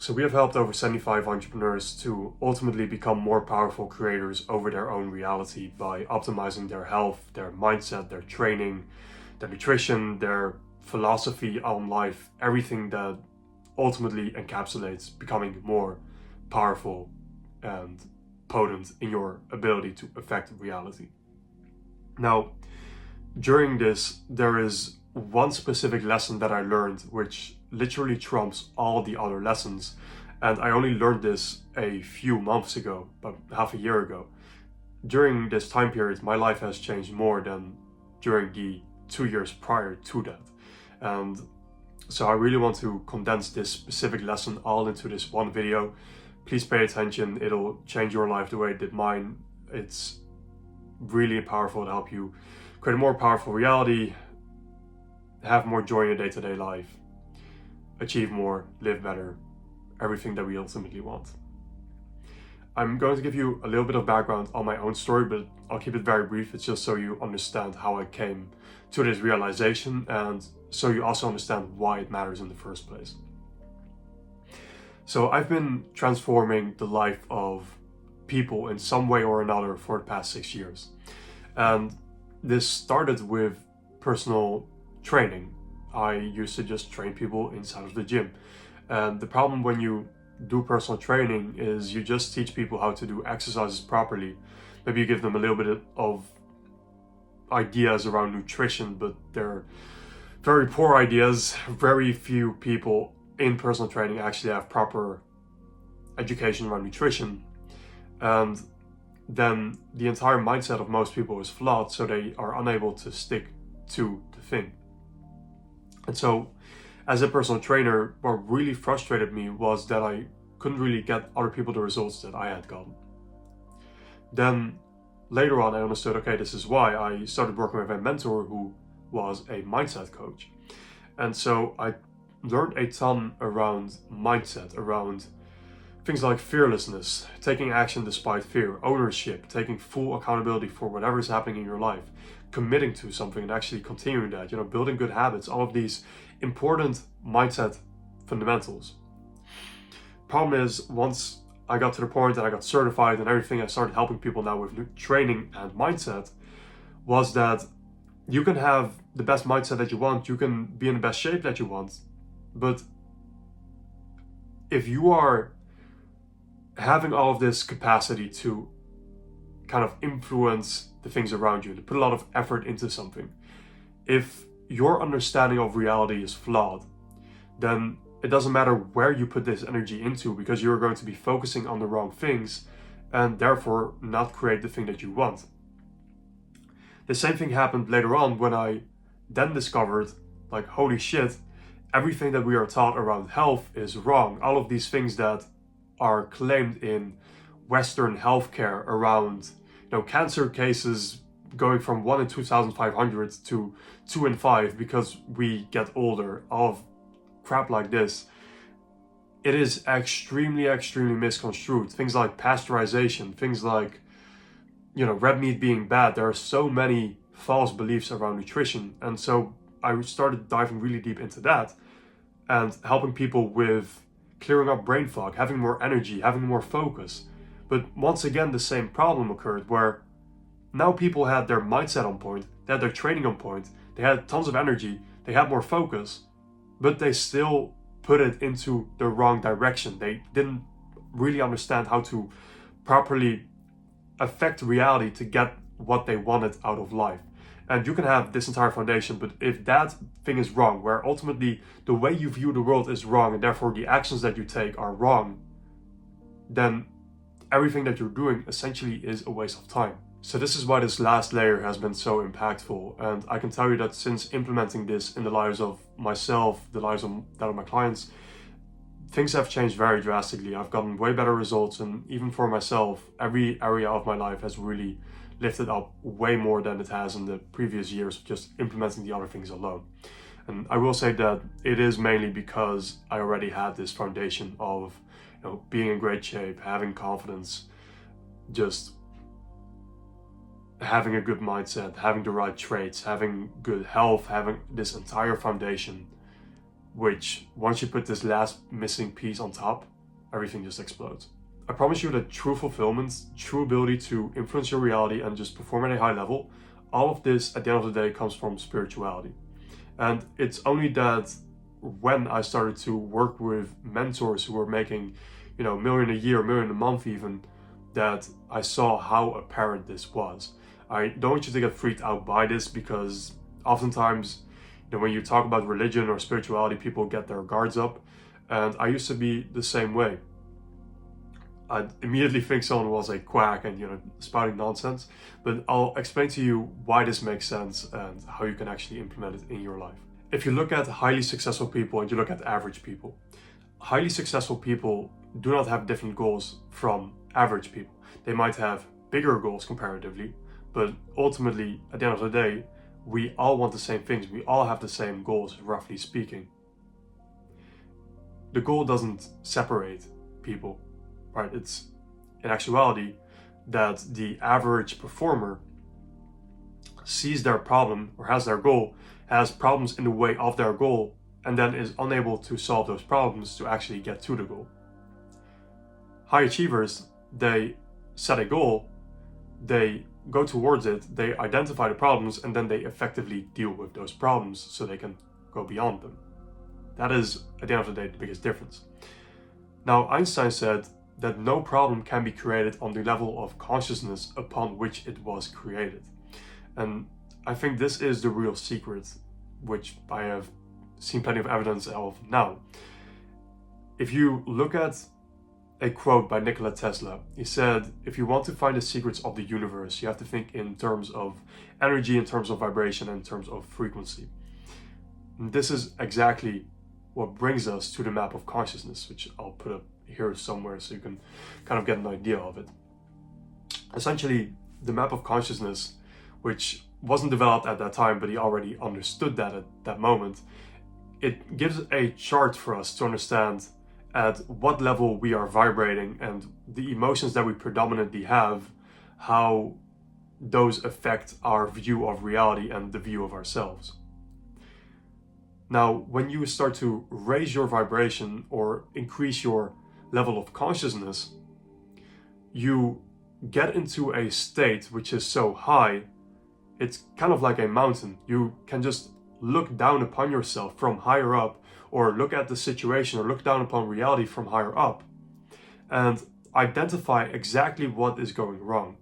So we have helped over 75 entrepreneurs to ultimately become more powerful creators over their own reality by optimizing their health, their mindset, their training, their nutrition, their philosophy on life, everything that ultimately encapsulates becoming more powerful and potent in your ability to affect reality. Now, during this, there is one specific lesson that I learned which literally trumps all the other lessons. And I only learned this a few months ago, about half a year ago. During this time period, my life has changed more than during the 2 years prior to that. And so I really want to condense this specific lesson all into this one video. Please pay attention. It'll change your life the way it did mine. It's really powerful to help you create a more powerful reality, have more joy in your day-to-day life, achieve more, live better, everything that we ultimately want. I'm going to give you a little bit of background on my own story, but I'll keep it very brief. It's just so you understand how I came to this realization and so you also understand why it matters in the first place. So I've been transforming the life of people in some way or another for the past 6 years. And this started with personal training. I used to just train people inside of the gym. And the problem when you do personal training is you just teach people how to do exercises properly. Maybe you give them a little bit of ideas around nutrition, but they're very poor ideas. Very few people in personal training actually have proper education around nutrition. And then the entire mindset of most people is flawed, so they are unable to stick to the thing. And so as a personal trainer, what really frustrated me was that I couldn't really get other people the results that I had gotten. Then later on I understood, okay, this is why. I started working with a mentor who was a mindset coach. And so I learned a ton around mindset, around things like fearlessness, taking action despite fear, ownership, taking full accountability for whatever is happening in your life, committing to something and actually continuing that, building good habits, all of these important mindset fundamentals. Problem is, once I got to the point that I got certified and everything, I started helping people now with training and mindset, was that you can have the best mindset that you want, you can be in the best shape that you want, but if you are having all of this capacity to kind of influence the things around you, to put a lot of effort into something, if your understanding of reality is flawed, then it doesn't matter where you put this energy into, because you're going to be focusing on the wrong things and therefore not create the thing that you want. The same thing happened later on when I then discovered, like, holy shit, everything that we are taught around health is wrong. All of these things that are claimed in Western healthcare around, cancer cases going from 1 in 2,500 to 2 in 5 because we get older, all of crap like this. It is extremely misconstrued. Things like pasteurization, things like, red meat being bad. There are so many false beliefs around nutrition. And so I started diving really deep into that and helping people with clearing up brain fog, having more energy, having more focus. But once again, the same problem occurred where now people had their mindset on point, they had their training on point, they had tons of energy, they had more focus, but they still put it into the wrong direction. They didn't really understand how to properly affect reality to get what they wanted out of life. And you can have this entire foundation, but if that thing is wrong, where ultimately the way you view the world is wrong and therefore the actions that you take are wrong, then everything that you're doing essentially is a waste of time. So this is why this last layer has been so impactful. And I can tell you that since implementing this in the lives of myself, the lives of that of my clients, things have changed very drastically. I've gotten way better results, and even for myself, every area of my life has really lifted up way more than it has in the previous years of just implementing the other things alone. And I will say that it is mainly because I already had this foundation of, being in great shape, having confidence, just having a good mindset, having the right traits, having good health, having this entire foundation, which once you put this last missing piece on top, everything just explodes. I promise you that true fulfillment, true ability to influence your reality and just perform at a high level, all of this at the end of the day comes from spirituality. And it's only that when I started to work with mentors who were making, $1 million a year, $1 million a month even, that I saw how apparent this was. I don't want you to get freaked out by this, because oftentimes, when you talk about religion or spirituality, people get their guards up. And I used to be the same way. I'd immediately think someone was a quack and, spouting nonsense. But I'll explain to you why this makes sense and how you can actually implement it in your life. If you look at highly successful people and you look at average people, highly successful people do not have different goals from average people. They might have bigger goals comparatively, but ultimately, at the end of the day, we all want the same things. We all have the same goals, roughly speaking. The goal doesn't separate people, right? It's, in actuality, that the average performer sees their problem or has their goal, has problems in the way of their goal, and then is unable to solve those problems to actually get to the goal. High achievers, they set a goal, they go towards it, they identify the problems, and then they effectively deal with those problems so they can go beyond them. That is, at the end of the day, the biggest difference. Now, Einstein said that no problem can be created on the level of consciousness upon which it was created. And I think this is the real secret, which I have seen plenty of evidence of now. If you look at a quote by Nikola Tesla, he said, if you want to find the secrets of the universe, you have to think in terms of energy, in terms of vibration, and in terms of frequency. And this is exactly what brings us to the map of consciousness, which I'll put up here somewhere so you can kind of get an idea of it. Essentially, the map of consciousness, which wasn't developed at that time, but he already understood that at that moment, it gives a chart for us to understand at what level we are vibrating and the emotions that we predominantly have, how those affect our view of reality and the view of ourselves. Now, when you start to raise your vibration or increase your level of consciousness, you get into a state which is so high, it's kind of like a mountain. You can just look down upon yourself from higher up, or look at the situation, or look down upon reality from higher up, and identify exactly what is going wrong.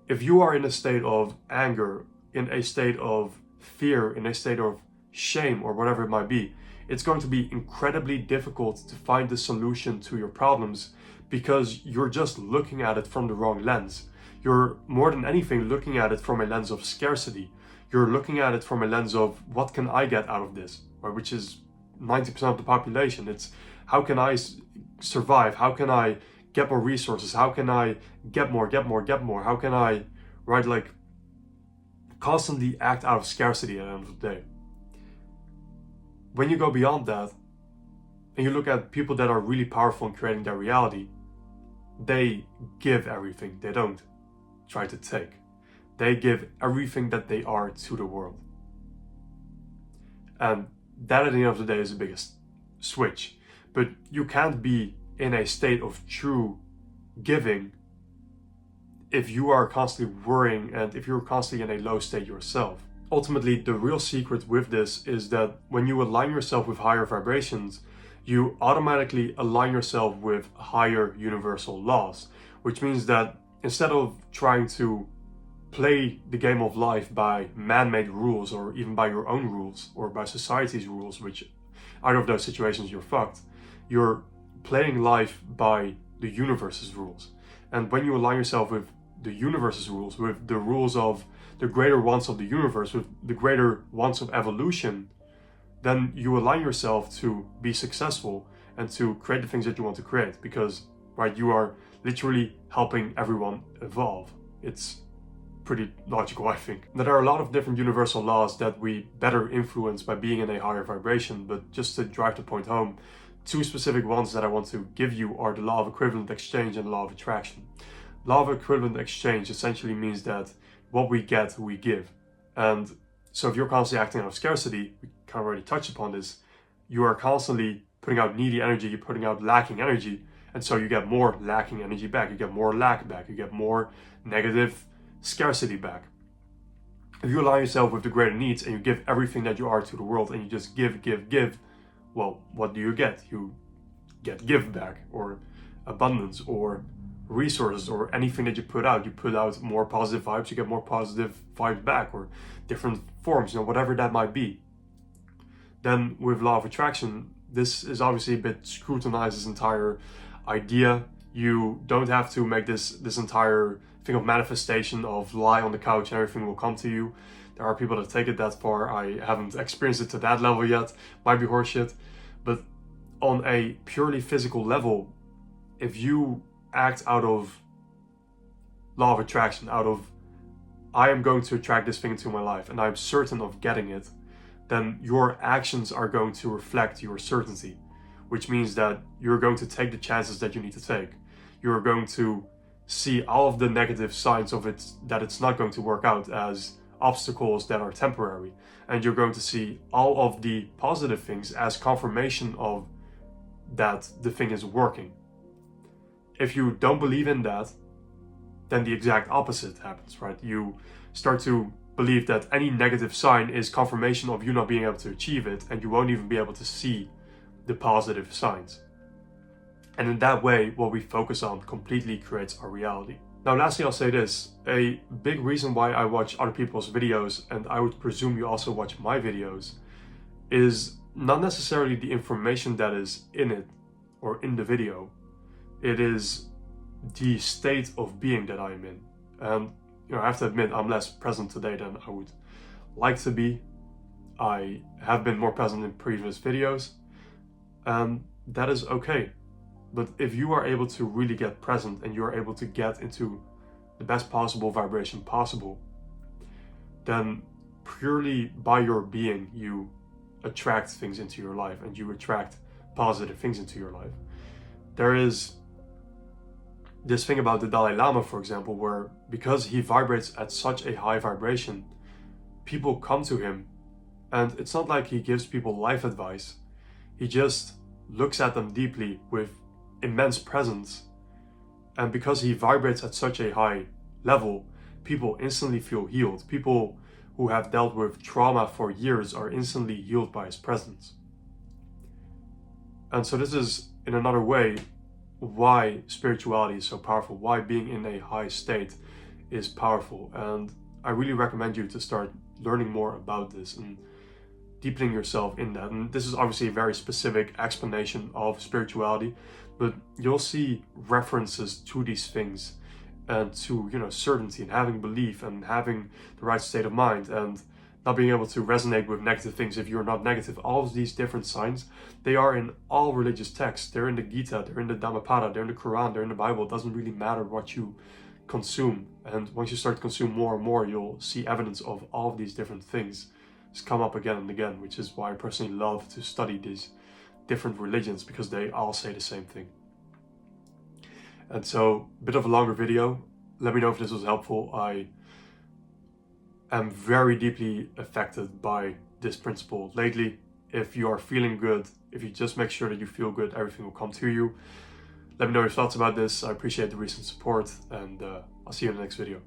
If you are in a state of anger, in a state of fear, in a state of shame, or whatever it might be, it's going to be incredibly difficult to find the solution to your problems, because you're just looking at it from the wrong lens. You're more than anything looking at it from a lens of scarcity. You're looking at it from a lens of, what can I get out of this? Which is 90% of the population. It's, how can I survive? How can I get more resources? How can I get more? How can I, constantly act out of scarcity at the end of the day? When you go beyond that, and you look at people that are really powerful in creating their reality, they give everything. They don't try to take. They give everything that they are to the world. And that at the end of the day is the biggest switch. But you can't be in a state of true giving if you are constantly worrying and if you're constantly in a low state yourself. Ultimately, the real secret with this is that when you align yourself with higher vibrations, you automatically align yourself with higher universal laws, which means that instead of trying to play the game of life by man-made rules, or even by your own rules, or by society's rules, which out of those situations you're fucked, you're playing life by the universe's rules. And when you align yourself with the universe's rules, with the rules of the greater ones of the universe, with the greater ones of evolution, then you align yourself to be successful and to create the things that you want to create, because you are literally helping everyone evolve. It's pretty logical, I think. Now, there are a lot of different universal laws that we better influence by being in a higher vibration, but just to drive the point home, two specific ones that I want to give you are the law of equivalent exchange and the law of attraction. Law of equivalent exchange essentially means that what we get, we give. And so if you're constantly acting out of scarcity, we kind of already touched upon this, you are constantly putting out needy energy, you're putting out lacking energy. And so you get more lacking energy back, you get more lack back, you get more negative scarcity back. If you align yourself with the greater needs and you give everything that you are to the world and you just give, well, what do you get? You get give back, or abundance, or resources, or anything that you put out more positive vibes, you get more positive vibes back, or different forms, whatever that might be. Then with law of attraction, this is obviously a bit scrutinized, this entire idea. You don't have to make this entire thing of manifestation of lie on the couch and everything will come to you. There are people that take it that far. I haven't experienced it to that level yet. Might be horseshit. But on a purely physical level, if you act out of law of attraction, out of I am going to attract this thing into my life and I'm certain of getting it, then your actions are going to reflect your certainty, which means that you're going to take the chances that you need to take. You're going to see all of the negative signs of it, that it's not going to work out, as obstacles that are temporary. And you're going to see all of the positive things as confirmation of that the thing is working. If you don't believe in that, then the exact opposite happens, right? You start to believe that any negative sign is confirmation of you not being able to achieve it, and you won't even be able to see the positive signs. And in that way, what we focus on completely creates our reality. Now, lastly, I'll say this. A big reason why I watch other people's videos, and I would presume you also watch my videos, is not necessarily the information that is in it or in the video. It is the state of being that I am in. And I have to admit, I'm less present today than I would like to be. I have been more present in previous videos, and that is okay. But if you are able to really get present and you are able to get into the best possible vibration possible, then purely by your being, you attract things into your life and you attract positive things into your life. There is this thing about the Dalai Lama, for example, where because he vibrates at such a high vibration, people come to him, and it's not like he gives people life advice. He just looks at them deeply with immense presence. And because he vibrates at such a high level, people instantly feel healed. People who have dealt with trauma for years are instantly healed by his presence. And so this is, in another way, why spirituality is so powerful, why being in a high state is powerful. And I really recommend you to start learning more about this and deepening yourself in that. And this is obviously a very specific explanation of spirituality, but you'll see references to these things and to, certainty and having belief and having the right state of mind and not being able to resonate with negative things if you're not negative. All of these different signs, they are in all religious texts. They're in the Gita, they're in the Dhammapada, they're in the Quran, they're in the Bible. It doesn't really matter what you consume. And once you start to consume more and more, you'll see evidence of all of these different things just come up again and again, which is why I personally love to study these different religions, because they all say the same thing. And so, a bit of a longer video. Let me know if this was helpful. I am very deeply affected by this principle lately. If you are feeling good, if you just make sure that you feel good, everything will come to you. Let me know your thoughts about this. I appreciate the recent support, and I'll see you in the next video.